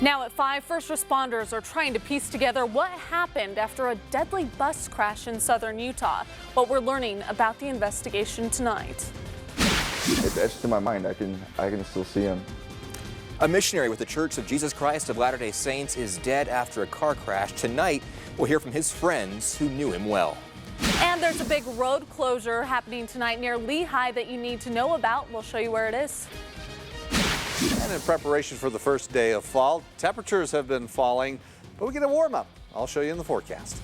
Now at 5, first responders are trying to piece together what happened after a deadly bus crash in southern Utah. What we're learning about the investigation tonight. It's etched in my mind. I can still see him. A missionary with the Church of Jesus Christ of Latter-day Saints is dead after a car crash. Tonight, we'll hear from his friends who knew him well. And there's a big road closure happening tonight near Lehi that you need to know about. We'll show you where it is. And in preparation for the first day of fall, temperatures have been falling, but we get a warm up. I'll show you in the forecast.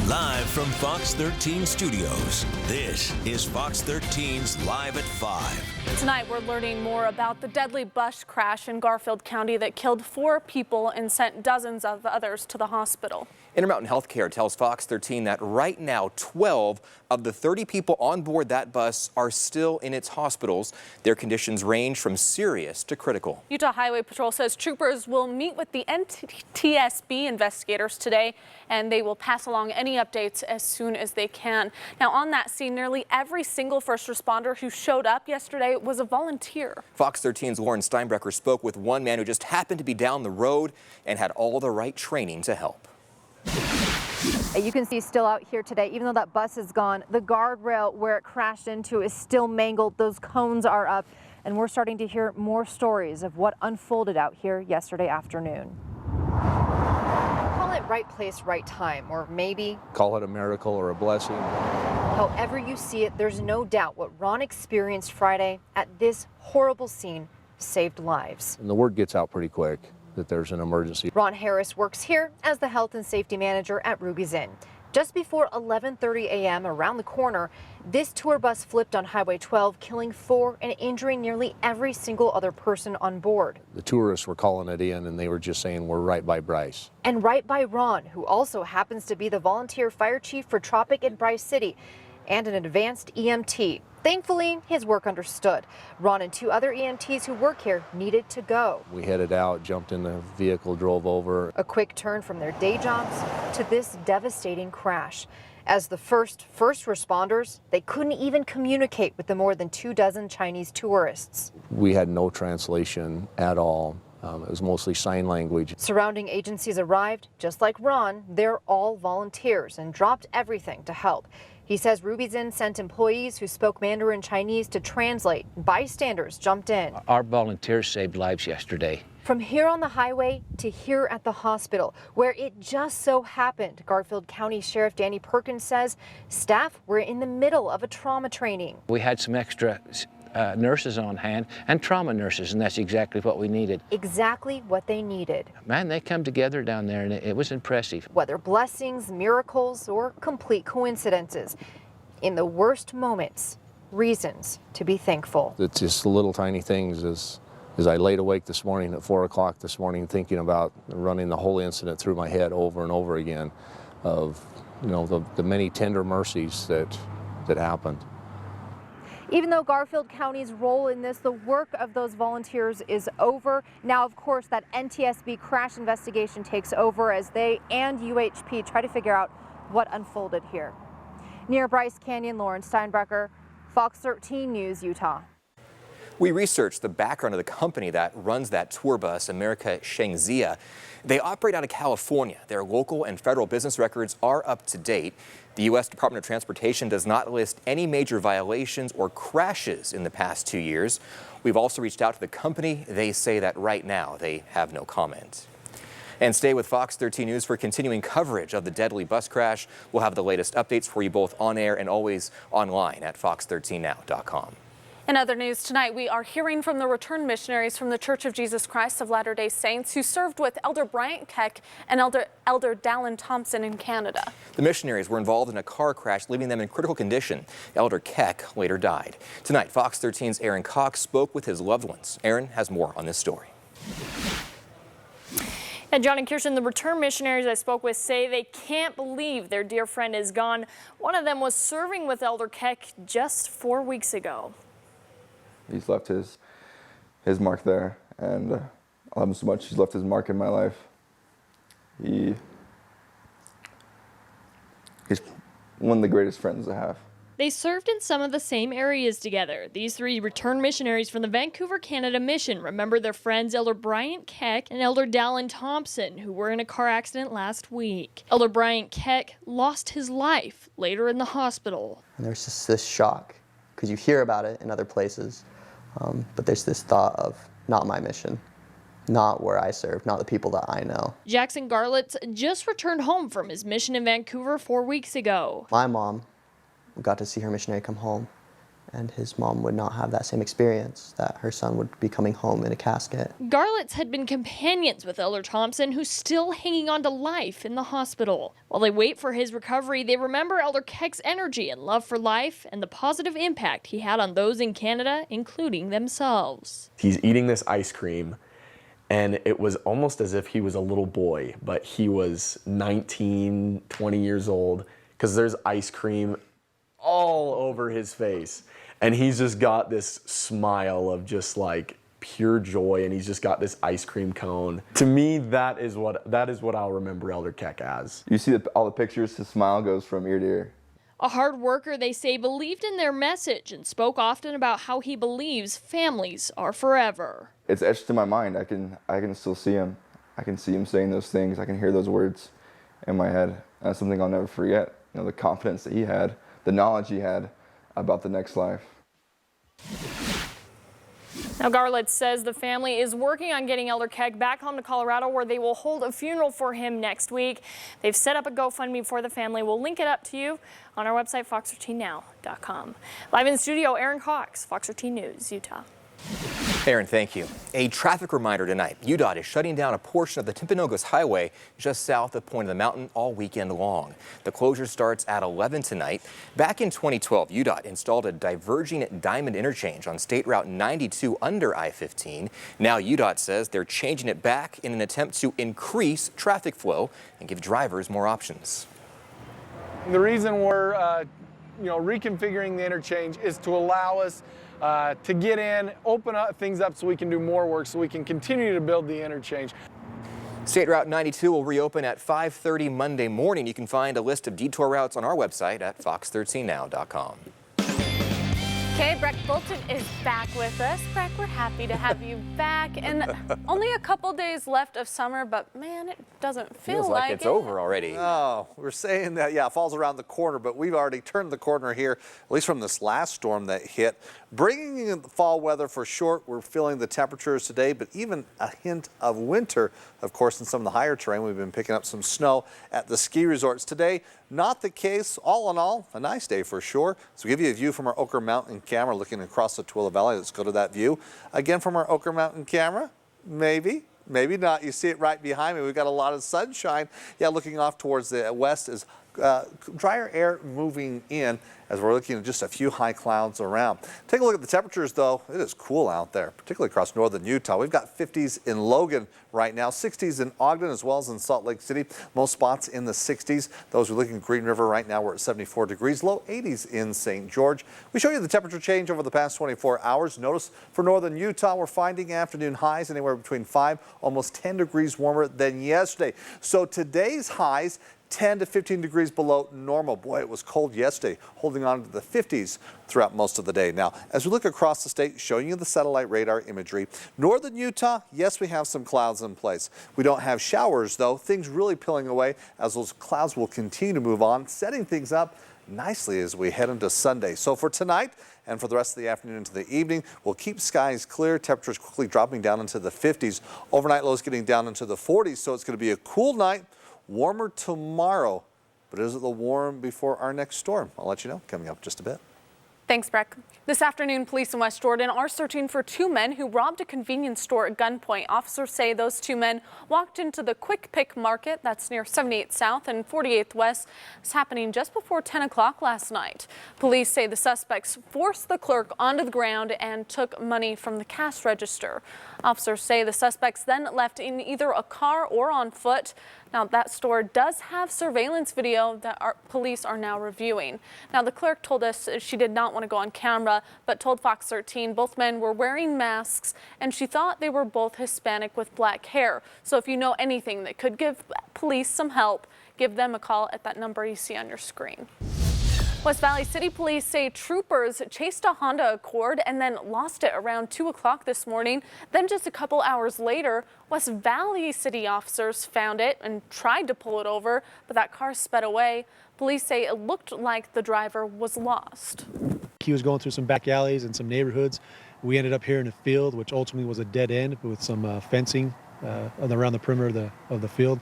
Live from Fox 13 Studios, this is Fox 13's Live at 5. Tonight we're learning more about the deadly bus crash in Garfield County that killed 4 people and sent dozens of others to the hospital. Intermountain Healthcare tells Fox 13 that right now 12 of the 30 people on board that bus are still in its hospitals. Their conditions range from serious to critical. Utah Highway Patrol says troopers will meet with the NTSB investigators today, and they will pass along any updates as soon as they can. Now on that scene, nearly every single first responder who showed up yesterday was a volunteer. Fox 13's Lauren Steinbrecher spoke with one man who just happened to be down the road and had all the right training to help. You can see still out here today, even though that bus is gone, the guardrail where it crashed into is still mangled. Those cones are up, and we're starting to hear more stories of what unfolded out here yesterday afternoon. Call it right place, right time, or maybe call it a miracle or a blessing. However you see it, there's no doubt what Ron experienced Friday at this horrible scene saved lives. And the word gets out pretty quick that there's an emergency. Ron Harris works here as the health and safety manager at Ruby's Inn. Just before 11:30 a.m. around the corner, this tour bus flipped on Highway 12, killing 4 and injuring nearly every single other person on board. The tourists were calling it in and they were just saying, we're right by Bryce. And right by Ron, who also happens to be the volunteer fire chief for Tropic in Bryce City and an advanced EMT. Thankfully, his work understood. Ron and 2 other EMTs who work here needed to go. We headed out, jumped in the vehicle, drove over. A quick turn from their day jobs to this devastating crash. As the first responders, they couldn't even communicate with the more than 24 Chinese tourists. We had no translation at all. It was mostly sign language. Surrounding agencies arrived. Just like Ron, they're all volunteers and dropped everything to help. He says Ruby's Inn sent employees who spoke Mandarin Chinese to translate. Bystanders jumped in. Our volunteers saved lives yesterday. From here on the highway to here at the hospital, where it just so happened, Garfield County Sheriff Danny Perkins says staff were in the middle of a trauma training. We had some extra nurses on hand and trauma nurses, and that's exactly what we needed. Exactly what they needed. Man, they come together down there, and it was impressive. Whether blessings, miracles, or complete coincidences, in the worst moments, reasons to be thankful. It's just the little tiny things. As I laid awake this morning at 4 o'clock this morning, thinking about running the whole incident through my head over and over again, of the many tender mercies that happened. Even though Garfield County's role in this, the work of those volunteers is over. Now, of course, that NTSB crash investigation takes over as they and UHP try to figure out what unfolded here. Near Bryce Canyon, Lauren Steinbrecher, Fox 13 News, Utah. We researched the background of the company that runs that tour bus, America Shangzia. They operate out of California. Their local and federal business records are up to date. The U.S. Department of Transportation does not list any major violations or crashes in the past 2 years. We've also reached out to the company. They say that right now they have no comment. And stay with Fox 13 News for continuing coverage of the deadly bus crash. We'll have the latest updates for you both on air and always online at fox13now.com. In other news tonight, we are hearing from the returned missionaries from the Church of Jesus Christ of Latter-day Saints who served with Elder Bryant Keck and Elder Dallin Thompson in Canada. The missionaries were involved in a car crash, leaving them in critical condition. Elder Keck later died. Tonight, Fox 13's Aaron Cox spoke with his loved ones. Aaron has more on this story. And John and Kirsten, the return missionaries I spoke with say they can't believe their dear friend is gone. One of them was serving with Elder Keck just 4 weeks ago. He's left his mark there, and I love him so much. He's left his mark in my life. He's one of the greatest friends I have. They served in some of the same areas together. These 3 returned missionaries from the Vancouver, Canada mission remember their friends Elder Bryant Keck and Elder Dallin Thompson, who were in a car accident last week. Elder Bryant Keck lost his life later in the hospital. And there's just this shock, because you hear about it in other places, but there's this thought of not my mission. Not where I serve, not the people that I know. Jackson Garlitz just returned home from his mission in Vancouver 4 weeks ago. My mom got to see her missionary come home, and his mom would not have that same experience, that her son would be coming home in a casket. Garlitz had been companions with Elder Thompson, who's still hanging on to life in the hospital. While they wait for his recovery, they remember Elder Keck's energy and love for life and the positive impact he had on those in Canada, including themselves. He's eating this ice cream, and it was almost as if he was a little boy, but he was 19, 20 years old, because there's ice cream all over his face. And he's just got this smile of just like pure joy, and he's just got this ice cream cone. To me, that is what I'll remember Elder Keck as. You see all the pictures, his smile goes from ear to ear. A hard worker, they say, believed in their message and spoke often about how he believes families are forever. It's etched in my mind. I can still see him. I can see him saying those things. I can hear those words in my head. And that's something I'll never forget. You know, the confidence that he had, the knowledge he had about the next life. Now, Garlitz says the family is working on getting Elder Keck back home to Colorado, where they will hold a funeral for him next week. They've set up a GoFundMe for the family. We'll link it up to you on our website, fox13now.com. Live in studio, Aaron Cox, Fox 13 News, Utah. Aaron, thank you. A traffic reminder tonight. UDOT is shutting down a portion of the Timpanogos Highway just south of Point of the Mountain all weekend long. The closure starts at 11 tonight. Back in 2012, UDOT installed a diverging diamond interchange on State Route 92 under I-15. Now UDOT says they're changing it back in an attempt to increase traffic flow and give drivers more options. The reason we're reconfiguring the interchange is to allow us to get in, open up things up so we can do more work, so we can continue to build the interchange. State Route 92 will reopen at 5:30 Monday morning. You can find a list of detour routes on our website at fox13now.com. Okay, Breck Bolton is back with us. Breck, we're happy to have you back. And only a couple days left of summer, but man, it doesn't feel Feels like it's over already. Oh, we're saying that, yeah, fall's around the corner, but we've already turned the corner here, at least from this last storm that hit. Bringing in the fall weather for sure. We're feeling the temperatures today, but even a hint of winter, of course, in some of the higher terrain. We've been picking up some snow at the ski resorts today. Not the case. All in all, a nice day for sure. So we'll give you a view from our Oquirrh Mountain camera looking across the Tooele Valley. Let's go to that view. Again from our Oquirrh Mountain camera. Maybe not. You see it right behind me. We've got a lot of sunshine. Yeah, looking off towards the west is drier air moving in as we're looking at just a few high clouds around. Take a look at the temperatures, though. It is cool out there, particularly across northern Utah. We've got 50s in Logan right now, 60s in Ogden as well as in Salt Lake City. Most spots in the 60s. Those who are looking at Green River right now, we're at 74 degrees, low 80s in St. George. We show you the temperature change over the past 24 hours. Notice for northern Utah, we're finding afternoon highs anywhere between 5, almost 10 degrees warmer than yesterday. So today's highs 10 to 15 degrees below normal. Boy, it was cold yesterday, holding on to the 50s throughout most of the day. Now, as we look across the state, showing you the satellite radar imagery, northern Utah, yes, we have some clouds in place. We don't have showers, though. Things really peeling away as those clouds will continue to move on, setting things up nicely as we head into Sunday. So for tonight and for the rest of the afternoon into the evening, we'll keep skies clear, temperatures quickly dropping down into the 50s. Overnight lows getting down into the 40s, so it's going to be a cool night. Warmer tomorrow, but is it the warm before our next storm? I'll let you know coming up in just a bit. Thanks, Breck. This afternoon, police in West Jordan are searching for 2 men who robbed a convenience store at gunpoint. Officers say those 2 men walked into the Quick Pick Market that's near 78th South and 48th West. It's happening just before 10 o'clock last night. Police say the suspects forced the clerk onto the ground and took money from the cash register. Officers say the suspects then left in either a car or on foot. Now, that store does have surveillance video that our police are now reviewing. Now, the clerk told us she did not want to go on camera, but told Fox 13 both men were wearing masks and she thought they were both Hispanic with black hair. So if you know anything that could give police some help, give them a call at that number you see on your screen. West Valley City Police say troopers chased a Honda Accord and then lost it around 2 o'clock this morning. Then just a couple hours later, West Valley City officers found it and tried to pull it over, but that car sped away. Police say it looked like the driver was lost. He was going through some back alleys and some neighborhoods. We ended up here in a field, which ultimately was a dead end with some fencing around the perimeter of the field.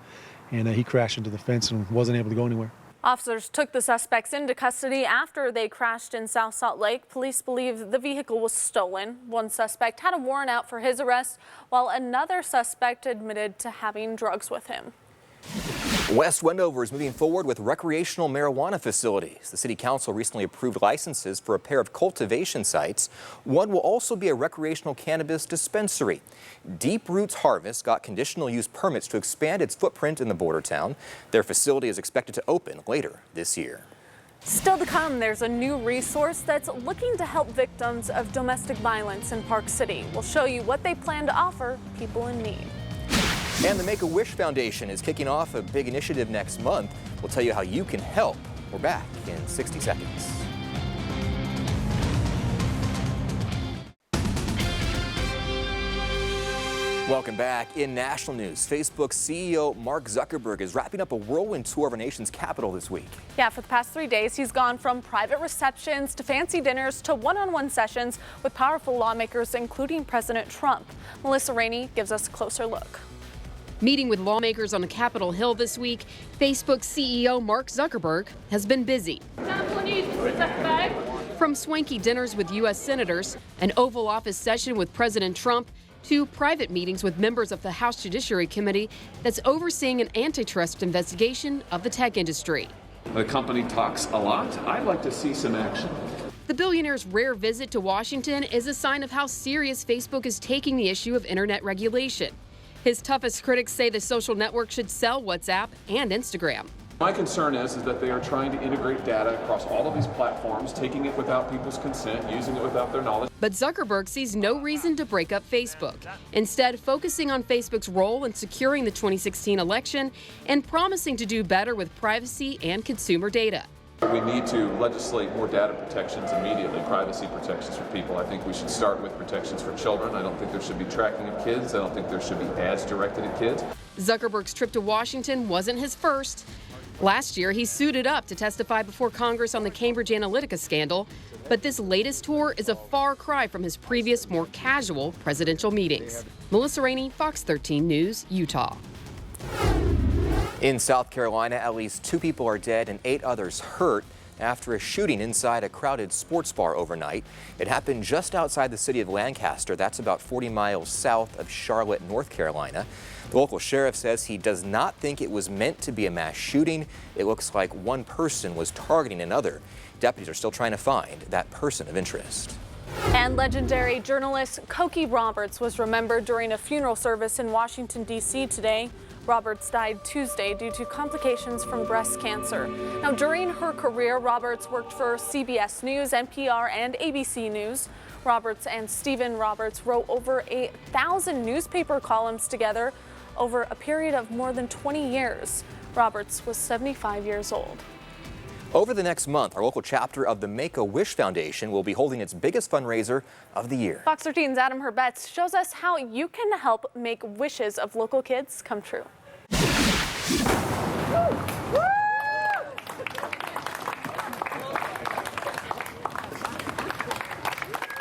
And he crashed into the fence and wasn't able to go anywhere. Officers took the suspects into custody after they crashed in South Salt Lake. Police believe the vehicle was stolen. One suspect had a warrant out for his arrest, while another suspect admitted to having drugs with him. West Wendover is moving forward with recreational marijuana facilities. The City Council recently approved licenses for a pair of cultivation sites. One will also be a recreational cannabis dispensary. Deep Roots Harvest got conditional use permits to expand its footprint in the border town. Their facility is expected to open later this year. Still to come, there's a new resource that's looking to help victims of domestic violence in Park City. We'll show you what they plan to offer people in need. And the Make-A-Wish Foundation is kicking off a big initiative next month. We'll tell you how you can help. We're back in 60 seconds. Welcome back. In national news, Facebook CEO Mark Zuckerberg is wrapping up a whirlwind tour of our nation's capital this week. Yeah, for the past 3 days, he's gone from private receptions to fancy dinners to one-on-one sessions with powerful lawmakers, including President Trump. Melissa Rainey gives us a closer look. Meeting with lawmakers on Capitol Hill this week, Facebook CEO Mark Zuckerberg has been busy. From swanky dinners with U.S. senators, an Oval Office session with President Trump, to private meetings with members of the House Judiciary Committee that's overseeing an antitrust investigation of the tech industry. The company talks a lot. I'd like to see some action. The billionaire's rare visit to Washington is a sign of how serious Facebook is taking the issue of internet regulation. His toughest critics say the social network should sell WhatsApp and Instagram. My concern is that they are trying to integrate data across all of these platforms, taking it without people's consent, using it without their knowledge. But Zuckerberg sees no reason to break up Facebook, instead focusing on Facebook's role in securing the 2016 election and promising to do better with privacy and consumer data. We need to legislate more data protections immediately, privacy protections for people. I think we should start with protections for children. I don't think there should be tracking of kids. I don't think there should be ads directed at kids. Zuckerberg's trip to Washington wasn't his first. Last year, he suited up to testify before Congress on the Cambridge Analytica scandal. But this latest tour is a far cry from his previous, more casual presidential meetings. Melissa Rainey, Fox 13 News, Utah. In South Carolina, at least 2 people are dead and 8 others hurt after a shooting inside a crowded sports bar overnight. It happened just outside the city of Lancaster. That's about 40 miles south of Charlotte, North Carolina. The local sheriff says he does not think it was meant to be a mass shooting. It looks like one person was targeting another. Deputies are still trying to find that person of interest. And legendary journalist Cokie Roberts was remembered during a funeral service in Washington, D.C. today. Roberts died Tuesday due to complications from breast cancer. Now, during her career, Roberts worked for CBS News, NPR, and ABC News. Roberts and Stephen Roberts wrote over 1,000 newspaper columns together over a period of more than 20 years. Roberts was 75 years old. Over the next month, our local chapter of the Make-A-Wish Foundation will be holding its biggest fundraiser of the year. Fox 13's Adam Herbetz shows us how you can help make wishes of local kids come true.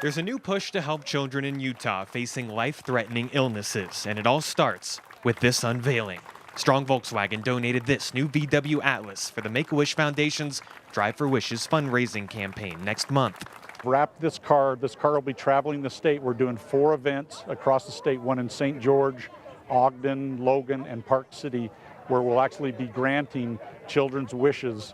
There's a new push to help children in Utah facing life-threatening illnesses, and it all starts with this unveiling. Strong Volkswagen donated this new VW Atlas for the Make-A-Wish Foundation's Drive for Wishes fundraising campaign next month. Wrap this car will be traveling the state. We're doing 4 events across the state, one in St. George, Ogden, Logan, and Park City, where we'll actually be granting children's wishes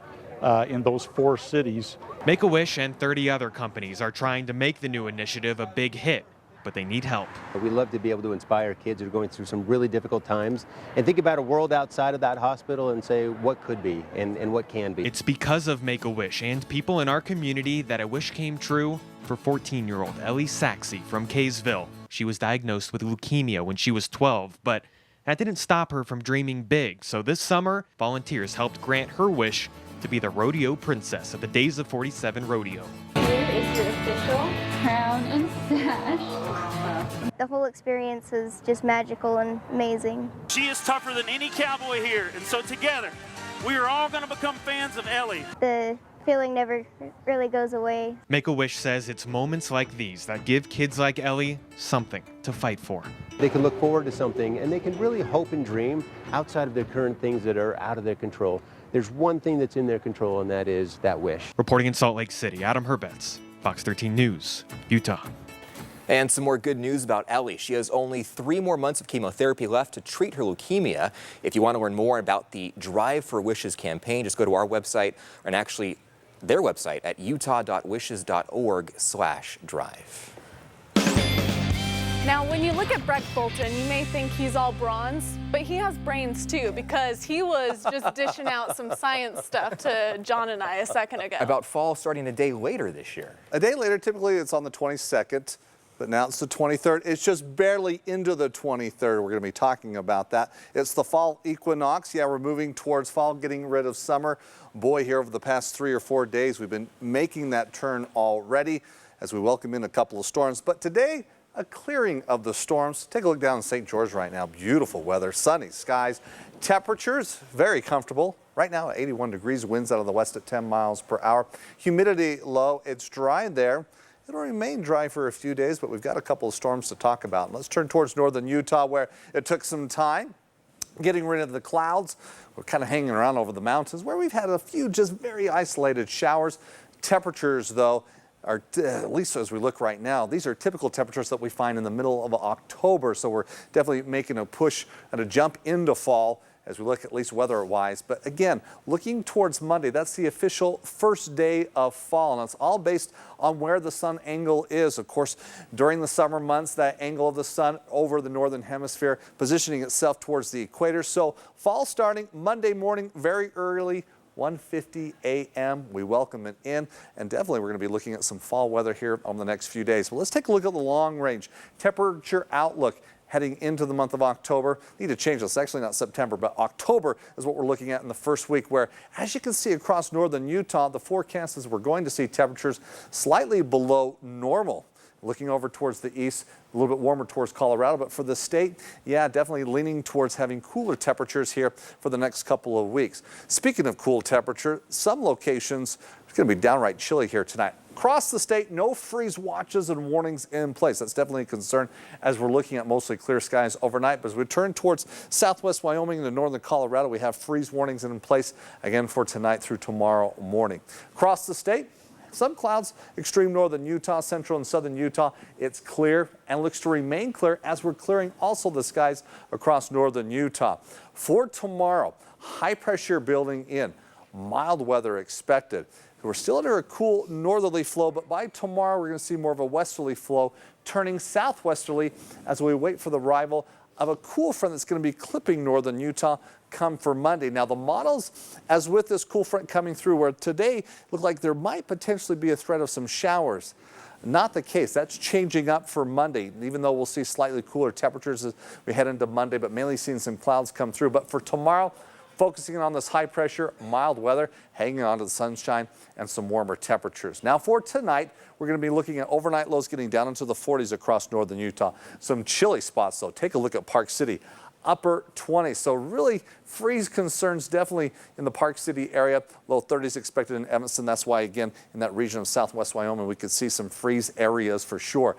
in those 4 cities. Make-A-Wish and 30 other companies are trying to make the new initiative a big hit, but they need help. We love to be able to inspire kids who are going through some really difficult times and think about a world outside of that hospital and say what could be and what can be. It's because of Make-A-Wish and people in our community that a wish came true for 14-year-old Ellie Saxe from Kaysville. She was diagnosed with leukemia when she was 12, but That didn't stop her from dreaming big, so this summer, volunteers helped grant her wish to be the rodeo princess at the Days of 47 rodeo. Here is your official crown and sash. The whole experience is just magical and amazing. She is tougher than any cowboy here, and so together, we are all going to become fans of Ellie. The feeling never really goes away. Make-A-Wish says it's moments like these that give kids like Ellie something to fight for. They can look forward to something, and they can really hope and dream outside of their current things that are out of their control. There's one thing that's in their control, and that is that wish. Reporting in Salt Lake City, Adam Herbets, Fox 13 News, Utah. And some more good news about Ellie. She has only 3 more months of chemotherapy left to treat her leukemia. If you want to learn more about the Drive for Wishes campaign, just go to our website, and actually their website at utah.wishes.org/drive. Now, when you look at Breck Bolton, you may think he's all bronze, but he has brains too, because he was just dishing out some science stuff to John and I a second ago. About fall starting a day later this year. A day later, typically it's on the 22nd, but now it's the 23rd. It's just barely into the 23rd. We're going to be talking about that. It's the fall equinox. Yeah, we're moving towards fall, getting rid of summer. Boy, here over the past 3 or 4 days, we've been making that turn already as we welcome in a couple of storms. But today, a clearing of the storms. Take a look down in St. George right now. Beautiful weather, sunny skies. Temperatures, very comfortable. Right now, 81 degrees, winds out of the west at 10 miles per hour. Humidity low. It's dry there. It'll remain dry for a few days, but we've got a couple of storms to talk about. Let's turn towards northern Utah, where it took some time getting rid of the clouds. We're kind of hanging around over the mountains, where we've had a few just very isolated showers. Temperatures, though, are, at least as we look right now, these are typical temperatures that we find in the middle of October. So we're definitely making a push and a jump into fall as we look at least weather-wise. But again, looking towards Monday, that's the official first day of fall. And it's all based on where the sun angle is. Of course, during the summer months, that angle of the sun over the northern hemisphere, positioning itself towards the equator. So fall starting Monday morning, very early, 1:50 a.m. We welcome it in, and definitely we're going to be looking at some fall weather here on the next few days. But let's take a look at the long range temperature outlook heading into the month of October. Need to change this, actually not September, but October is what we're looking at in the first week, where, as you can see across northern Utah, the forecast is we're going to see temperatures slightly below normal. Looking over towards the east, a little bit warmer towards Colorado, but for the state, yeah, definitely leaning towards having cooler temperatures here for the next couple of weeks. Speaking of cool temperature, some locations, it's going to be downright chilly here tonight. Across the state, no freeze watches and warnings in place. That's definitely a concern as we're looking at mostly clear skies overnight. But as we turn towards southwest Wyoming and northern Colorado, we have freeze warnings in place again for tonight through tomorrow morning. Across the state, some clouds, extreme northern Utah, central and southern Utah. It's clear and looks to remain clear as we're clearing also the skies across northern Utah. For tomorrow, high pressure building in, mild weather expected. We're still under a cool northerly flow, but by tomorrow we're going to see more of a westerly flow turning southwesterly as we wait for the arrival of a cool front that's going to be clipping northern Utah come for Monday. Now the models, as with this cool front coming through, where today look like there might potentially be a threat of some showers. Not the case. That's changing up for Monday, even though we'll see slightly cooler temperatures as we head into Monday, but mainly seeing some clouds come through. But for tomorrow, focusing on this high pressure, mild weather, hanging on to the sunshine and some warmer temperatures. Now for tonight, we're going to be looking at overnight lows getting down into the 40s across northern Utah. Some chilly spots though. Take a look at Park City. Upper 20s. So really freeze concerns definitely in the Park City area. Low 30s expected in Evanston. That's why, again, in that region of southwest Wyoming, we could see some freeze areas for sure.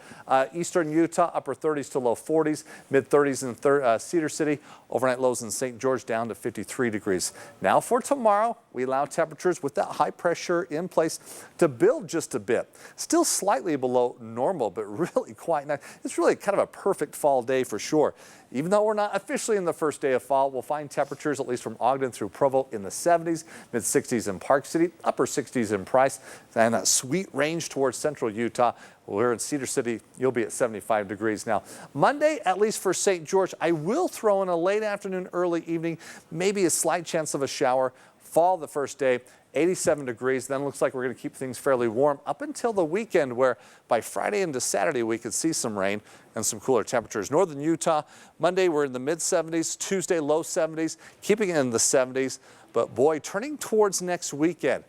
Eastern Utah, upper 30s to low 40s. Mid 30s in Cedar City. Overnight lows in St. George down to 53 degrees. Now for tomorrow, we allow temperatures with that high pressure in place to build just a bit. Still slightly below normal, but really quite nice. It's really kind of a perfect fall day for sure. Even though we're not officially in the first day of fall, we'll find temperatures at least from Ogden through Provo in the 70s, mid 60s in Park City, upper 60s in Price, and that sweet range towards central Utah. We're in Cedar City, you'll be at 75 degrees. Now, Monday, at least for St. George, I will throw in a late afternoon, early evening, maybe a slight chance of a shower fall the first day, 87 degrees. Then looks like we're going to keep things fairly warm up until the weekend, where by Friday into Saturday we could see some rain and some cooler temperatures. Northern Utah, Monday we're in the mid-70s, Tuesday low 70s, keeping it in the 70s. But boy, turning towards next weekend,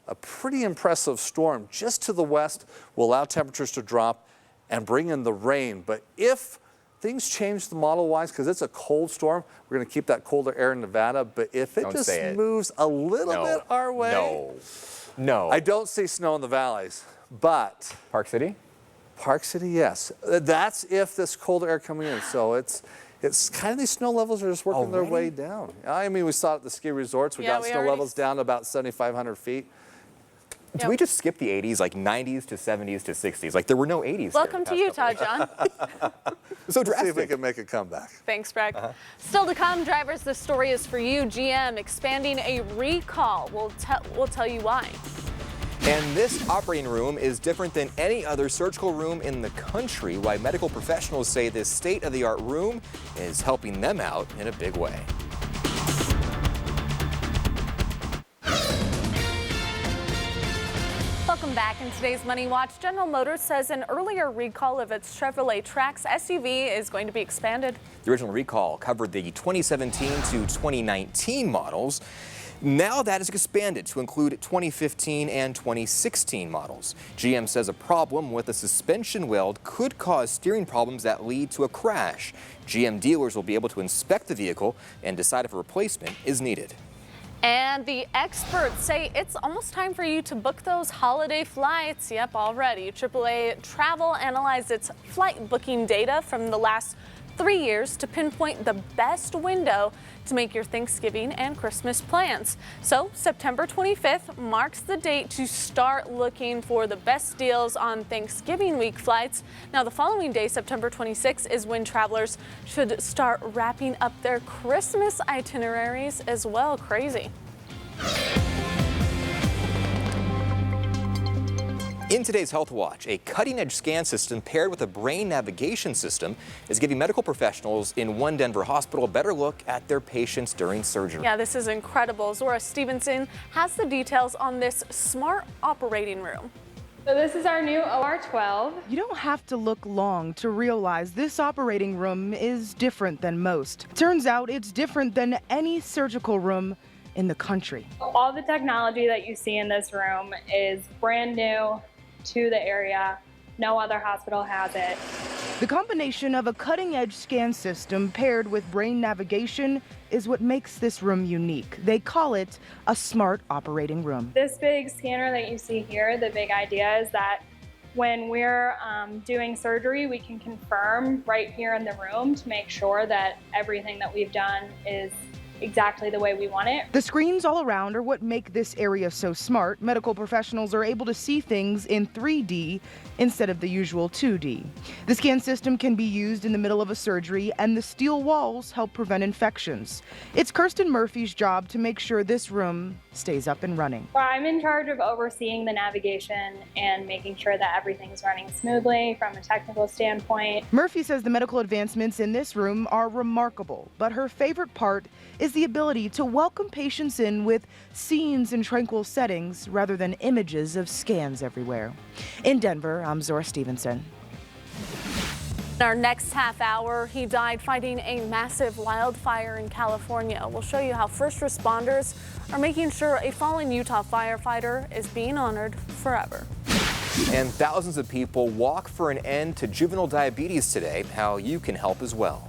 a pretty impressive storm just to the west will allow temperatures to drop and bring in the rain. But if things change the model-wise, because it's a cold storm, we're going to keep that colder air in Nevada. But if it just moves a little bit our way, no, I don't see snow in the valleys. But Park City, yes. That's if this colder air coming in. So it's kind of these snow levels are just working their way down. I mean, we saw it at the ski resorts. We got snow levels down to about 7,500 feet. Did we just skip the 80s, like 90s to 70s to 60s? Like there were no 80s. Welcome to Utah, John. So drastic. See if we can make a comeback. Thanks, Greg. Still to come, drivers, this story is for you. GM expanding a recall. We'll tell you why. And this operating room is different than any other surgical room in the country. Why medical professionals say this state-of-the-art room is helping them out in a big way. Welcome back. In today's Money Watch, General Motors says an earlier recall of its Chevrolet Trax SUV is going to be expanded. The original recall covered the 2017 to 2019 models. Now that is expanded to include 2015 and 2016 models. GM says a problem with a suspension weld could cause steering problems that lead to a crash. GM dealers will be able to inspect the vehicle and decide if a replacement is needed. And the experts say it's almost time for you to book those holiday flights. Yep, already. AAA Travel analyzed its flight booking data from the last 3 years to pinpoint the best window to make your Thanksgiving and Christmas plans. So September 25th marks the date to start looking for the best deals on Thanksgiving week flights. Now the following day, September 26th, is when travelers should start wrapping up their Christmas itineraries as well. Crazy. In today's Health Watch, a cutting-edge scan system paired with a brain navigation system is giving medical professionals in one Denver hospital a better look at their patients during surgery. Yeah, this is incredible. Zora Stevenson has the details on this smart operating room. So this is our new OR12. You don't have to look long to realize this operating room is different than most. Turns out it's different than any surgical room in the country. All the technology that you see in this room is brand new to the area. No other hospital has it. The combination of a cutting-edge scan system paired with brain navigation is what makes this room unique. They call it a smart operating room. This big scanner that you see here, the big idea is that when we're doing surgery, we can confirm right here in the room to make sure that everything that we've done is exactly the way we want it. The screens all around are what make this area so smart. Medical professionals are able to see things in 3D instead of the usual 2D. The scan system can be used in the middle of a surgery, and the steel walls help prevent infections. It's Kirsten Murphy's job to make sure this room stays up and running. Well, I'm in charge of overseeing the navigation and making sure that everything's running smoothly from a technical standpoint. Murphy says the medical advancements in this room are remarkable, but her favorite part is the ability to welcome patients in with scenes in tranquil settings rather than images of scans everywhere. In Denver, I'm Zora Stevenson. In our next half hour, he died fighting a massive wildfire in California. We'll show you how first responders are making sure a fallen Utah firefighter is being honored forever. And thousands of people walk for an end to juvenile diabetes today. How you can help as well.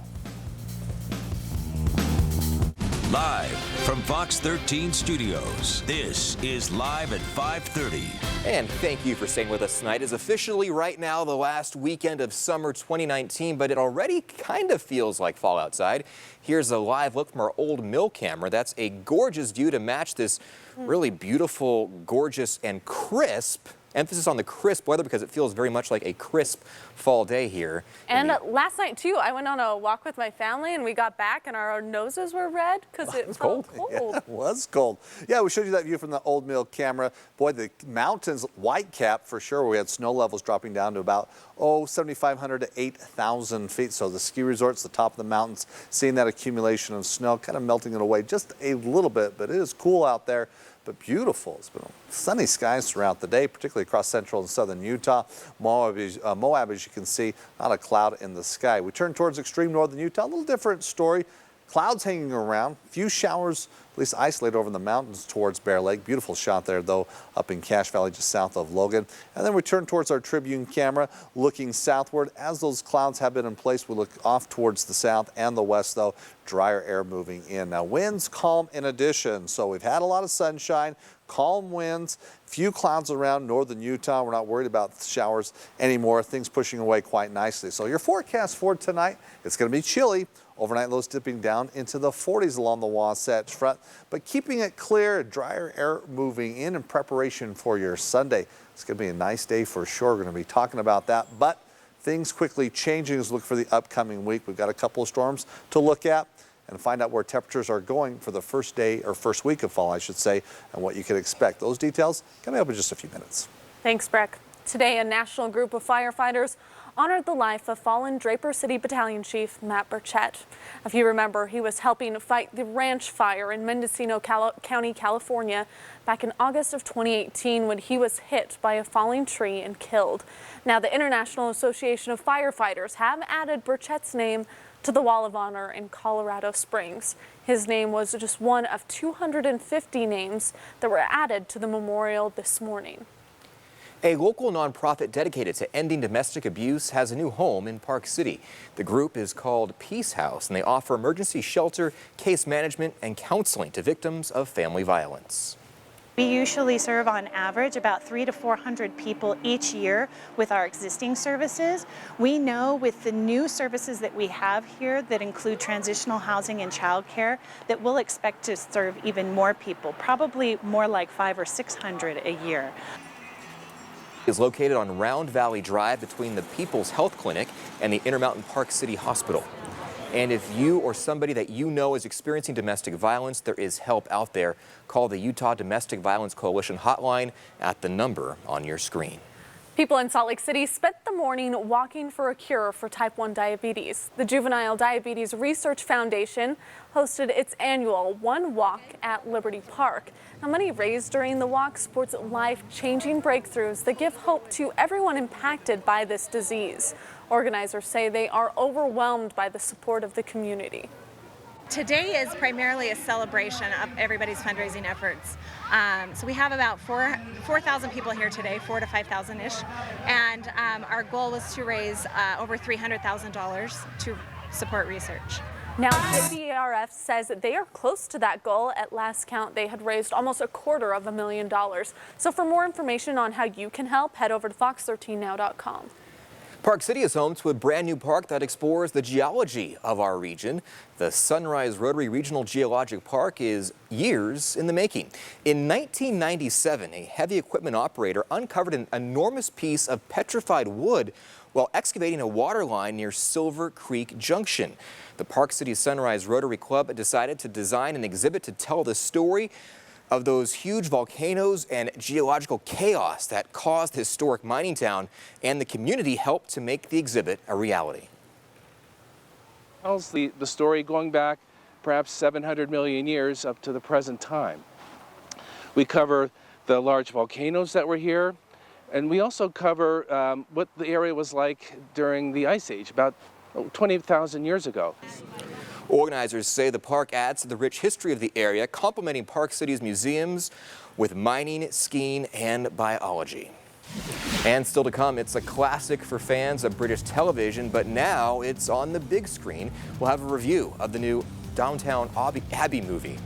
Live from Fox 13 Studios, this is Live at 5:30. And thank you for staying with us tonight. It's officially right now the last weekend of summer 2019, but it already kind of feels like fall outside. Here's a live look from our old mill camera. That's a gorgeous view to match this really beautiful, gorgeous, and crisp Emphasis on the crisp weather because it feels very much like a crisp fall day here. And last night, too, I went on a walk with my family, and we got back, and our noses were red because it was cold. Yeah, it was cold. Yeah, we showed you that view from the Old Mill camera. Boy, the mountains, Whitecap for sure. We had snow levels dropping down to about, 7,500 to 8,000 feet. So the ski resorts, the top of the mountains, seeing that accumulation of snow, kind of melting it away just a little bit, but it is cool out there. But beautiful. It's been sunny skies throughout the day, particularly across central and southern Utah. Moab, as you can see, not a cloud in the sky. We turn towards extreme northern Utah, a little different story. Clouds hanging around, few showers, at least isolated over in the mountains towards Bear Lake. Beautiful shot there, though, up in Cache Valley, just south of Logan. And then we turn towards our Tribune camera, looking southward. As those clouds have been in place, we look off towards the south and the west, though. Drier air moving in. Now, winds calm in addition. So we've had a lot of sunshine, calm winds, few clouds around northern Utah. We're not worried about showers anymore. Things pushing away quite nicely. So your forecast for tonight, it's going to be chilly. Overnight lows dipping down into the 40s along the Wasatch Front, but keeping it clear, drier air moving in preparation for your Sunday. It's going to be a nice day for sure. We're going to be talking about that, but things quickly changing as we look for the upcoming week. We've got a couple of storms to look at and find out where temperatures are going for the first day or first week of fall, I should say, and what you can expect. Those details coming up in just a few minutes. Thanks, Breck. Today, a national group of firefighters honored the life of fallen Draper City Battalion Chief Matt Burchett. If you remember, he was helping fight the ranch fire in Mendocino County, California, back in August of 2018 when he was hit by a falling tree and killed. Now, the International Association of Firefighters have added Burchett's name to the Wall of Honor in Colorado Springs. His name was just one of 250 names that were added to the memorial this morning. A local nonprofit dedicated to ending domestic abuse has a new home in Park City. The group is called Peace House, and they offer emergency shelter, case management, and counseling to victims of family violence. We usually serve on average about 300 to 400 people each year with our existing services. We know with the new services that we have here that include transitional housing and childcare that we'll expect to serve even more people, probably more like 500 or 600 a year. Is located on Round Valley Drive between the People's Health Clinic and the Intermountain Park City Hospital. And if you or somebody that you know is experiencing domestic violence, there is help out there. Call the Utah Domestic Violence Coalition hotline at the number on your screen. People in Salt Lake City spent the morning walking for a cure for type 1 diabetes. The Juvenile Diabetes Research Foundation hosted its annual One Walk at Liberty Park. Now, money raised during the walk supports life-changing breakthroughs that give hope to everyone impacted by this disease. Organizers say they are overwhelmed by the support of the community. Today is primarily a celebration of everybody's fundraising efforts. So we have about 4,000 people here today, 4,000 to 5,000-ish, and our goal was to raise over $300,000 to support research. Now, JDRF says that they are close to that goal. At last count, they had raised almost $250,000. So for more information on how you can help, head over to fox13now.com. Park City is home to a brand new park that explores the geology of our region. The Sunrise Rotary Regional Geologic Park is years in the making. In 1997, a heavy equipment operator uncovered an enormous piece of petrified wood while excavating a water line near Silver Creek Junction. The Park City Sunrise Rotary Club decided to design an exhibit to tell the story of those huge volcanoes and geological chaos that caused the historic mining town, and the community helped to make the exhibit a reality. Tells the story going back perhaps 700 million years up to the present time. We cover the large volcanoes that were here, and we also cover what the area was like during the Ice Age, about 20,000 years ago. Organizers say the park adds to the rich history of the area, complementing Park City's museums with mining, skiing, and biology. And still to come, it's a classic for fans of British television, but now it's on the big screen. We'll have a review of the new Downton Abbey movie.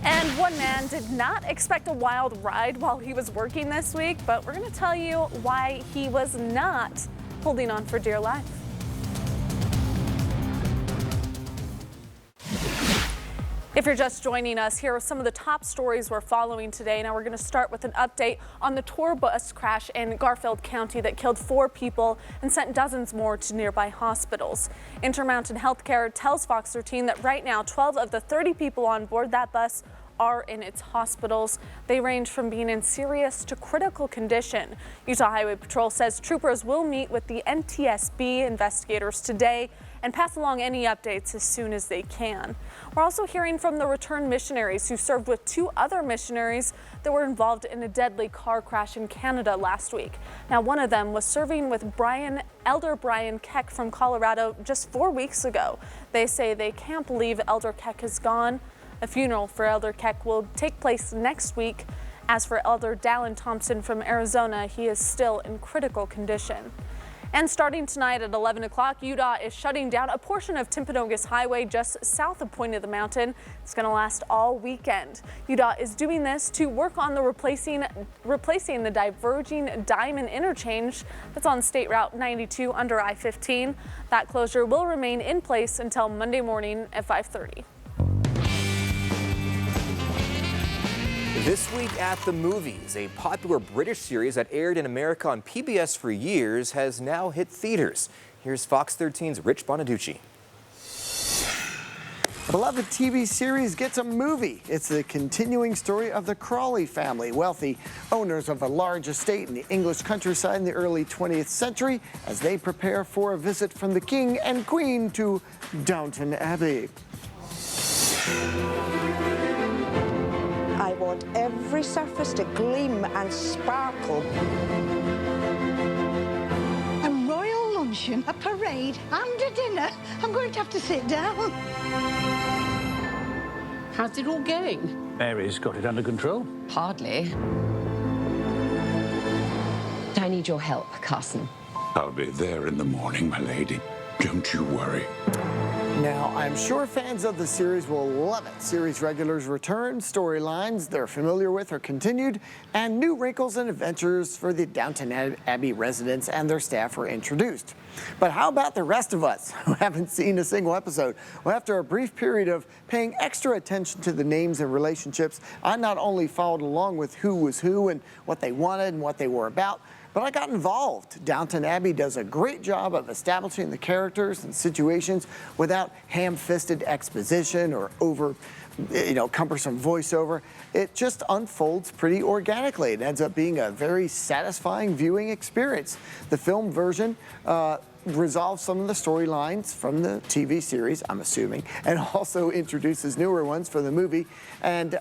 And one man did not expect a wild ride while he was working this week, but we're going to tell you why he was not holding on for dear life. If you're just joining us, here are some of the top stories we're following today. Now we're going to start with an update on the tour bus crash in Garfield County that killed 4 people and sent dozens more to nearby hospitals. Intermountain Healthcare tells Fox 13 that right now 12 of the 30 people on board that bus are in its hospitals. They range from being in serious to critical condition. Utah Highway Patrol says troopers will meet with the NTSB investigators today and pass along any updates as soon as they can. We're also hearing from the returned missionaries who served with 2 other missionaries that were involved in a deadly car crash in Canada last week. Now, one of them was serving with Elder Brian Keck from Colorado just 4 weeks ago. They say they can't believe Elder Keck is gone. A funeral for Elder Keck will take place next week. As for Elder Dallin Thompson from Arizona, he is still in critical condition. And starting tonight at 11 o'clock, UDOT is shutting down a portion of Timpanogos Highway just south of Point of the Mountain. It's going to last all weekend. UDOT is doing this to work on the replacing the diverging Diamond interchange that's on State Route 92 under I-15. That closure will remain in place until Monday morning at 5:30. This week at the movies, a popular British series that aired in America on PBS for years has now hit theaters. Here's Fox 13's Rich Bonaducci. A beloved TV series gets a movie. It's the continuing story of the Crawley family, wealthy owners of a large estate in the English countryside in the early 20th century, as they prepare for a visit from the King and Queen to Downton Abbey. I want every surface to gleam and sparkle. A royal luncheon, a parade, and a dinner. I'm going to have to sit down. How's it all going? Mary's got it under control. Hardly. I need your help, Carson. I'll be there in the morning, my lady. Don't you worry. Now, I'm sure fans of the series will love it. Series regulars return, storylines they're familiar with are continued, and new wrinkles and adventures for the Downton Abbey residents and their staff are introduced. But how about the rest of us who haven't seen a single episode? Well, after a brief period of paying extra attention to the names and relationships, I not only followed along with who was who and what they wanted and what they were about, but I got involved. Downton Abbey does a great job of establishing the characters and situations without ham-fisted exposition or cumbersome voiceover. It just unfolds pretty organically. It ends up being a very satisfying viewing experience. The film version resolves some of the storylines from the TV series, I'm assuming, and also introduces newer ones for the movie. And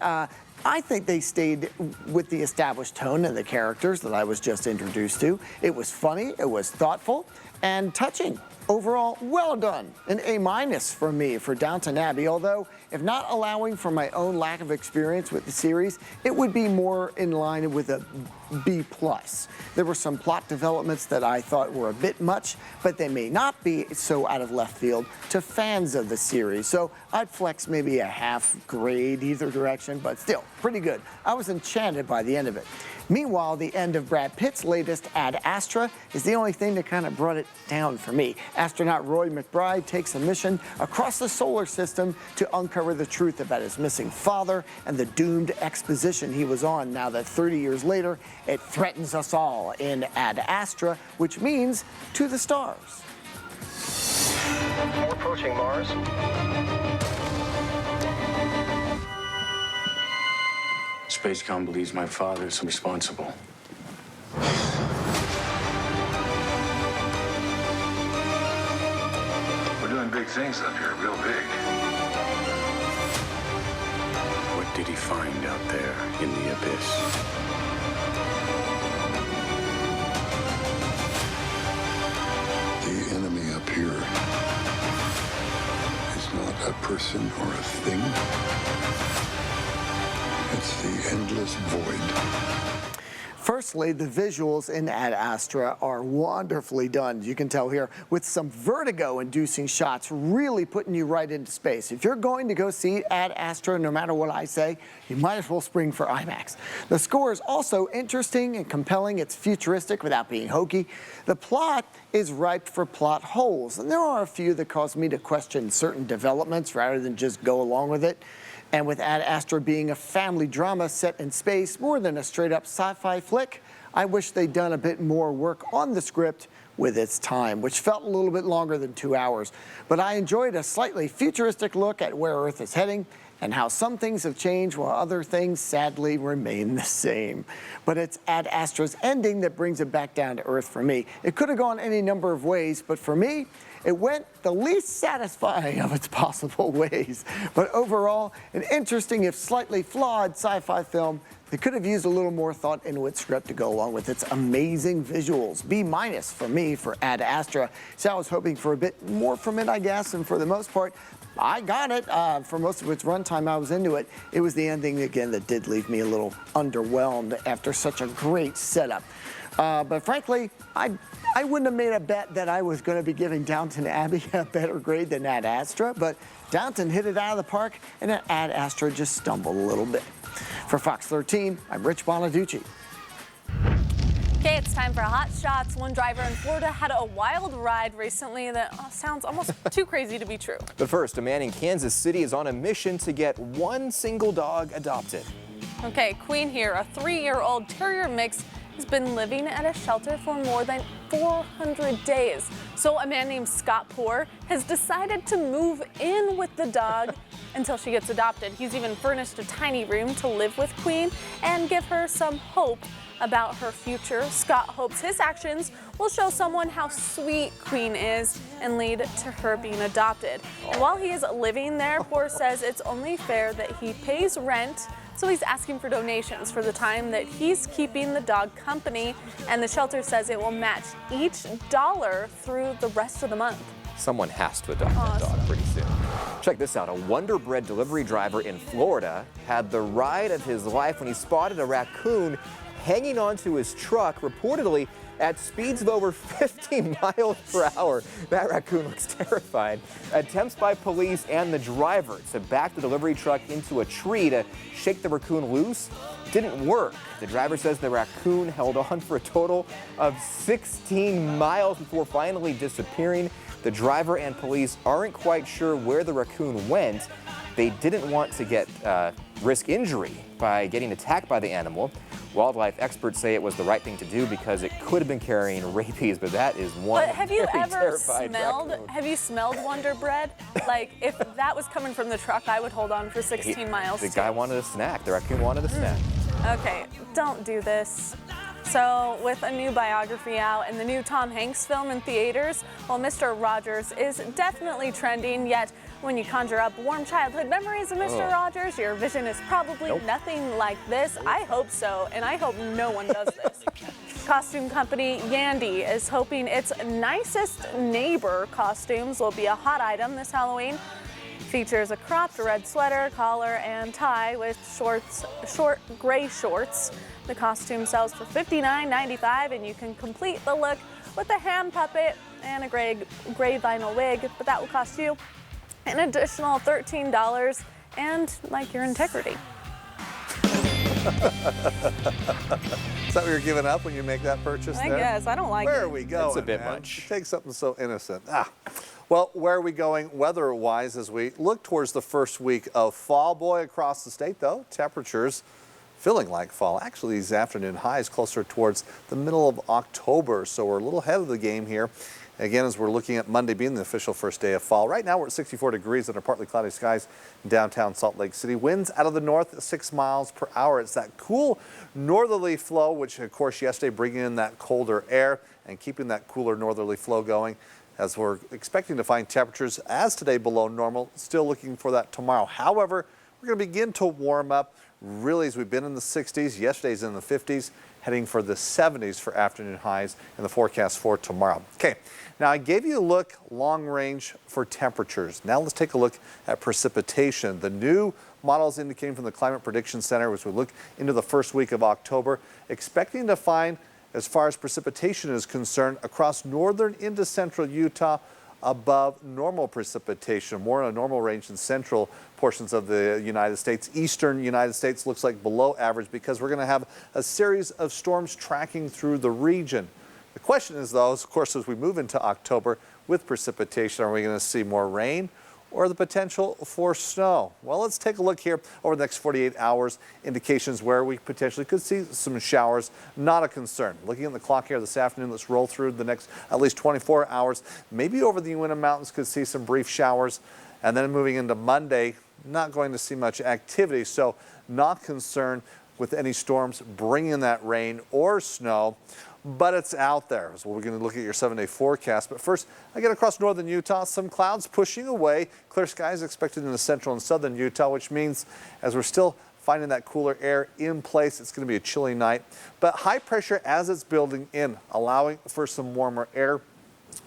I think they stayed with the established tone and the characters that I was just introduced to. It was funny, it was thoughtful, and touching. Overall, well done. An A- from me for Downton Abbey, although if not allowing for my own lack of experience with the series, it would be more in line with a B+. There were some plot developments that I thought were a bit much, but they may not be so out of left field to fans of the series. So I'd flex maybe a half grade either direction, but still pretty good. I was enchanted by the end of it. Meanwhile, the end of Brad Pitt's latest Ad Astra is the only thing that kind of brought it down for me. Astronaut Roy McBride takes a mission across the solar system to uncover the truth about his missing father and the doomed exposition he was on now that 30 years later, it threatens us all in Ad Astra, which means to the stars. We're approaching Mars. Spacecom believes my father's responsible. We're doing big things up here, real big. What did he find out there in the abyss? The enemy up here is not a person or a thing. It's the endless void. Firstly, the visuals in Ad Astra are wonderfully done. You can tell here with some vertigo-inducing shots really putting you right into space. If you're going to go see Ad Astra, no matter what I say, you might as well spring for IMAX. The score is also interesting and compelling. It's futuristic without being hokey. The plot is ripe for plot holes, and there are a few that cause me to question certain developments rather than just go along with it. And with Ad Astra being a family drama set in space more than a straight-up sci-fi flick, I wish they'd done a bit more work on the script with its time, which felt a little bit longer than 2 hours. But I enjoyed a slightly futuristic look at where Earth is heading and how some things have changed while other things sadly remain the same. But it's Ad Astra's ending that brings it back down to Earth for me. It could have gone any number of ways, but for me, it went the least satisfying of its possible ways. But overall, an interesting, if slightly flawed sci-fi film that could have used a little more thought into its script to go along with its amazing visuals. B- for me for Ad Astra. So I was hoping for a bit more from it, I guess, and for the most part, I got it. For most of its runtime, I was into it. It was the ending, again, that did leave me a little underwhelmed after such a great setup. But frankly, I wouldn't have made a bet that I was going to be giving Downton Abbey a better grade than Ad Astra, but Downton hit it out of the park, and Ad Astra just stumbled a little bit. For Fox 13, I'm Rich Bonaducci. Okay, it's time for Hot Shots. One driver in Florida had a wild ride recently that sounds almost too crazy to be true. But first, a man in Kansas City is on a mission to get one single dog adopted. Okay, Queen here, a 3-year-old terrier mix, has been living at a shelter for more than 400 days. So a man named Scott Poor has decided to move in with the dog until she gets adopted. He's even furnished a tiny room to live with Queen and give her some hope about her future. Scott hopes his actions will show someone how sweet Queen is and lead to her being adopted. And while he is living there, Poor says it's only fair that he pays rent, so he's asking for donations for the time that he's keeping the dog company, and the shelter says it will match each dollar through the rest of the month. Someone has to adopt that dog pretty soon. Check this out. A Wonder Bread delivery driver in Florida had the ride of his life when he spotted a raccoon hanging onto his truck, reportedly at speeds of over 50 miles per hour. That raccoon looks terrified. Attempts by police and the driver to back the delivery truck into a tree to shake the raccoon loose didn't work. The driver says the raccoon held on for a total of 16 miles before finally disappearing. The driver and police aren't quite sure where the raccoon went. They didn't want to risk injury by getting attacked by the animal. Wildlife experts say it was the right thing to do because it could have been carrying rabies, but that is one But have you very ever terrified smelled? raccoon. Have you smelled Wonder Bread? Like, if that was coming from the truck, I would hold on for 16 miles. The guy wanted a snack. The raccoon wanted a snack. Okay, don't do this. So, with a new biography out and the new Tom Hanks film in theaters, well, Mr. Rogers is definitely trending, yet when you conjure up warm childhood memories of Mr. Rogers, your vision is probably nothing like this. I hope so, and I hope no one does this. Costume company Yandy is hoping its nicest neighbor costumes will be a hot item this Halloween. Features a cropped red sweater, collar, and tie with short gray shorts. The costume sells for $59.95, and you can complete the look with a hand puppet and a gray vinyl wig, but that will cost you an additional $13 and like your integrity. Is that what you're giving up when you make that purchase I there? guess. I don't like it. Where are we going? It's a bit man? much. Take something so innocent. Well, where are we going weather-wise as we look towards the first week of fall? Boy, across the state, though, temperatures feeling like fall. Actually, these afternoon highs closer towards the middle of October, so we're a little ahead of the game here. Again, as we're looking at Monday being the official first day of fall. Right now, we're at 64 degrees under partly cloudy skies in downtown Salt Lake City. Winds out of the north at 6 miles per hour. It's that cool northerly flow, which, of course, yesterday bringing in that colder air and keeping that cooler northerly flow going, as we're expecting to find temperatures as today below normal. Still looking for that tomorrow. However, we're going to begin to warm up really as we've been in the 60s. Yesterday's in the 50s, heading for the 70s for afternoon highs in the forecast for tomorrow. Okay, now I gave you a look long range for temperatures. Now let's take a look at precipitation. The new models indicating from the Climate Prediction Center as we look into the first week of October, expecting to find, as far as precipitation is concerned, across northern into central Utah, above normal precipitation, more in a normal range in central portions of the United States. Eastern United States looks like below average because we're going to have a series of storms tracking through the region. The question is, though, of course, as we move into October with precipitation, are we going to see more rain or the potential for snow? Well, let's take a look here over the next 48 hours. Indications where we potentially could see some showers, not a concern. Looking at the clock here this afternoon, let's roll through the next at least 24 hours. Maybe over the Uinta Mountains could see some brief showers. And then moving into Monday, not going to see much activity, so not concerned with any storms bringing that rain or snow. But it's out there. So we're going to look at your 7-day forecast. But first, I get across northern Utah, some clouds pushing away. Clear skies expected in the central and southern Utah, which means as we're still finding that cooler air in place, it's going to be a chilly night. But high pressure as it's building in, allowing for some warmer air.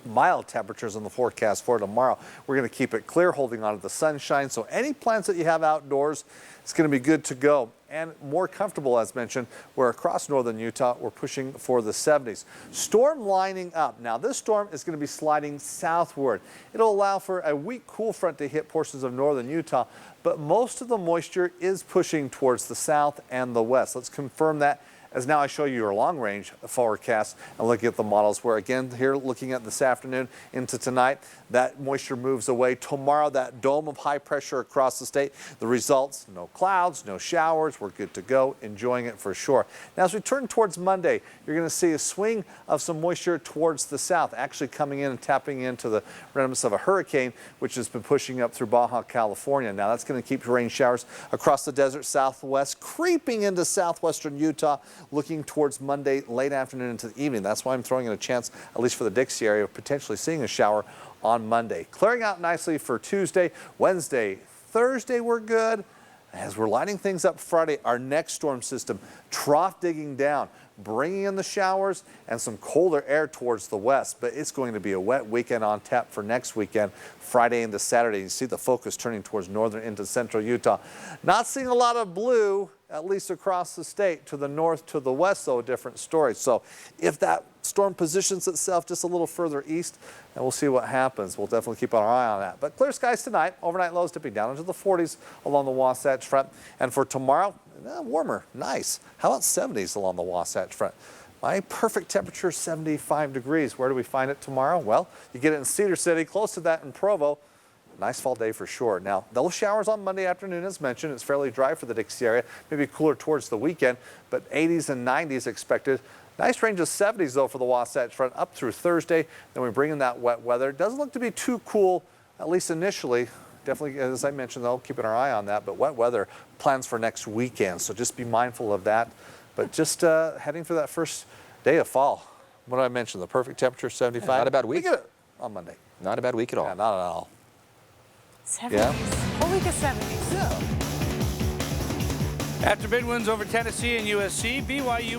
Mild temperatures in the forecast for tomorrow. We're going to keep it clear, holding on to the sunshine. So any plans that you have outdoors, it's going to be good to go. And more comfortable, as mentioned, where across northern Utah, we're pushing for the 70s. Storm lining up. Now, this storm is going to be sliding southward. It'll allow for a weak cool front to hit portions of northern Utah, but most of the moisture is pushing towards the south and the west. Let's confirm that as now I show you your long-range forecast and looking at the models where, again, here looking at this afternoon into tonight, that moisture moves away. Tomorrow, that dome of high pressure across the state. The results, no clouds, no showers. We're good to go, enjoying it for sure. Now, as we turn towards Monday, you're going to see a swing of some moisture towards the south, actually coming in and tapping into the remnants of a hurricane, which has been pushing up through Baja California. Now, that's going to keep rain showers across the desert southwest, creeping into southwestern Utah, looking towards Monday late afternoon into the evening. That's why I'm throwing in a chance, at least for the Dixie area, of potentially seeing a shower on Monday. Clearing out nicely for Tuesday, Wednesday, Thursday we're good. As we're lining things up Friday, our next storm system, trough digging down, bringing in the showers and some colder air towards the west. But it's going to be a wet weekend on tap for next weekend, Friday into Saturday. You see the focus turning towards northern into central Utah. Not seeing a lot of blue, at least across the state. To the north, to the west, though, a different story. So if that storm positions itself just a little further east, and we'll see what happens. We'll definitely keep our eye on that. But clear skies tonight. Overnight lows dipping down into the 40s along the Wasatch Front. And for tomorrow, warmer, nice. How about 70s along the Wasatch Front? My perfect temperature, 75 degrees. Where do we find it tomorrow? Well, you get it in Cedar City, close to that in Provo. Nice fall day for sure. Now, those showers on Monday afternoon, as mentioned, it's fairly dry for the Dixie area. Maybe cooler towards the weekend, but 80s and 90s expected. Nice range of 70s, though, for the Wasatch Front up through Thursday. Then we bring in that wet weather. It doesn't look to be too cool, at least initially. Definitely, as I mentioned, though, keeping our eye on that. But wet weather plans for next weekend, so just be mindful of that. But just heading for that first day of fall. What did I mention? The perfect temperature, 75? Not a bad week. We get it on Monday. Not a bad week at all. Yeah, not at all. 70s. Yeah. Whole week of 70s. After big wins over Tennessee and USC, BYU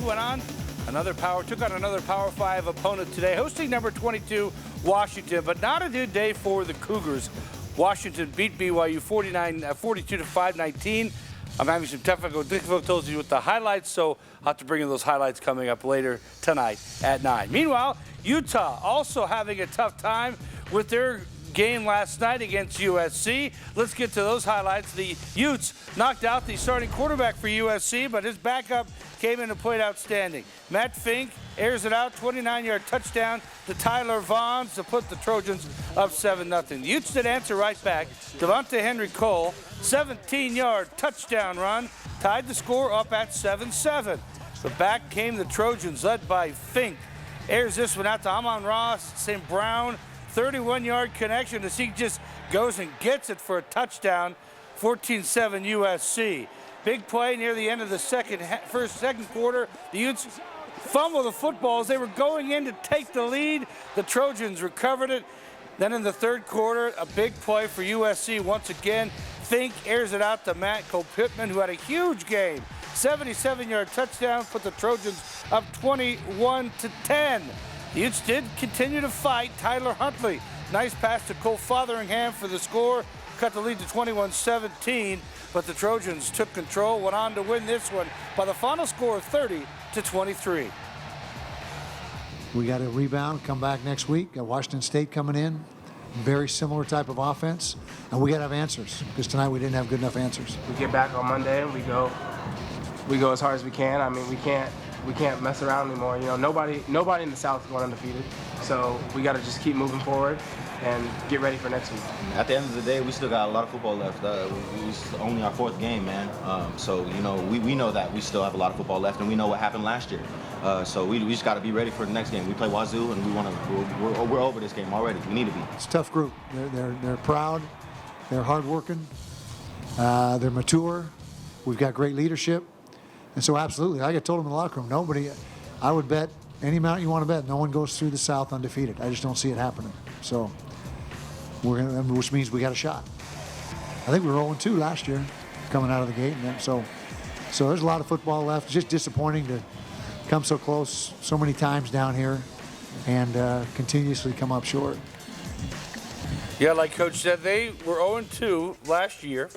took on another Power 5 opponent today, hosting number 22 Washington, but not a good day for the Cougars. Washington beat BYU 42-5-19. I'm having some technical difficulties with the highlights, so I'll have to bring in those highlights coming up later tonight at 9. Meanwhile, Utah also having a tough time with their game last night against USC. Let's get to those highlights. The Utes knocked out the starting quarterback for USC, but his backup came in and played outstanding. Matt Fink airs it out, 29-yard touchdown to Tyler Vaughns to put the Trojans up 7-0. The Utes did answer right back. Devontae Henry Cole, 17-yard touchdown run, tied the score up at 7-7. But back came the Trojans, led by Fink. Airs this one out to Amon-Ra St. Brown, 31-yard connection as he just goes and gets it for a touchdown, 14-7 USC. Big play near the end of the second quarter. The Utes fumble the football as they were going in to take the lead. The Trojans recovered it. Then in the third quarter, a big play for USC once again. Fink airs it out to Matt Cole-Pittman, who had a huge game. 77-yard touchdown, put the Trojans up 21-10. The Utes did continue to fight. Tyler Huntley, nice pass to Cole Fotheringham for the score. Cut the lead to 21-17, but the Trojans took control, went on to win this one by the final score of 30-23. We got to rebound, come back next week. Got Washington State coming in. Very similar type of offense. And we got to have answers, because tonight we didn't have good enough answers. We get back on Monday and we go as hard as we can. I mean, we can't mess around anymore. You know, nobody in the South is going undefeated. So we got to just keep moving forward and get ready for next week. At the end of the day, we still got a lot of football left. It's only our 4th game, man. So, you know, we know that we still have a lot of football left, and we know what happened last year. So we just got to be ready for the next game. We play Wazoo, and we're over this game already. We need to be. It's a tough group. They're proud. They're hardworking. They're mature. We've got great leadership. And so absolutely, like I told them in the locker room, I would bet any amount you want to bet, no one goes through the South undefeated. I just don't see it happening. So which means we got a shot. I think we were 0-2 last year coming out of the gate. And so there's a lot of football left. It's just disappointing to come so close so many times down here and continuously come up short. Yeah, like Coach said, they were 0-2 last year.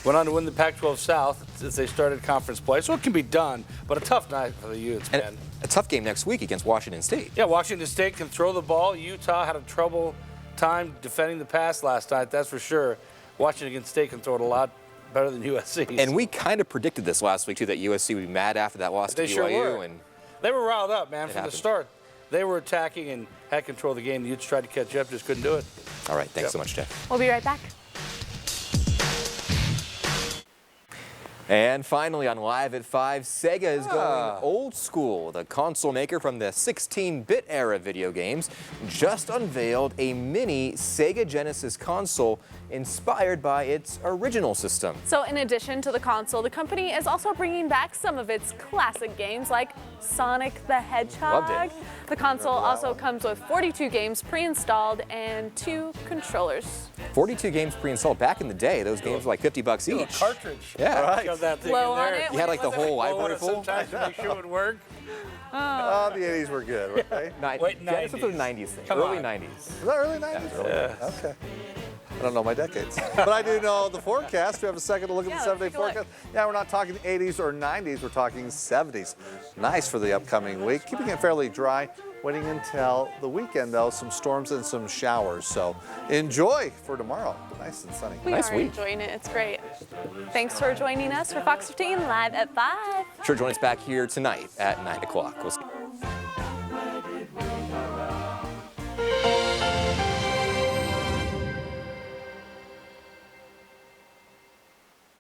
Went on to win the Pac-12 South as they started conference play. So it can be done, but a tough night for the Utes, man. A tough game next week against Washington State. Yeah, Washington State can throw the ball. Utah had a trouble time defending the pass last night, that's for sure. Washington State can throw it a lot better than USC. And we kind of predicted this last week, too, that USC would be mad after that loss to BYU. Sure were. And they were riled up, man, from the start. They were attacking and had control of the game. The Utes tried to catch up, just couldn't do it. All right, thanks so much, Jeff. We'll be right back. And finally on Live at 5, Sega is going old school. The console maker from the 16-bit era video games just unveiled a mini Sega Genesis console inspired by its original system. So in addition to the console, the company is also bringing back some of its classic games like Sonic the Hedgehog. Loved it. The console also comes with 42 games pre-installed and 2 controllers. 42 games pre-installed. Back in the day, those games were like $50 each. A cartridge. Yeah. Right. Shove that thing Blow in there. on it You had like the whole library full. Sometimes to make sure it would work. Oh, the 80s were good, weren't they? Genesis was a 90s thing. Early 90s. Was that early 90s? Yeah. Okay. I don't know my decades. But I do know the forecast. Do you have a second to look at the 7-day forecast? Yeah, we're not talking 80s or 90s. We're talking 70s. Nice for the upcoming week. Keeping it fairly dry. Waiting until the weekend, though, some storms and some showers. So enjoy for tomorrow. Nice and sunny. We are enjoying it. It's great. Thanks for joining us for Fox 15 Live at 5. Sure, join us back here tonight at 9 o'clock. We'll see.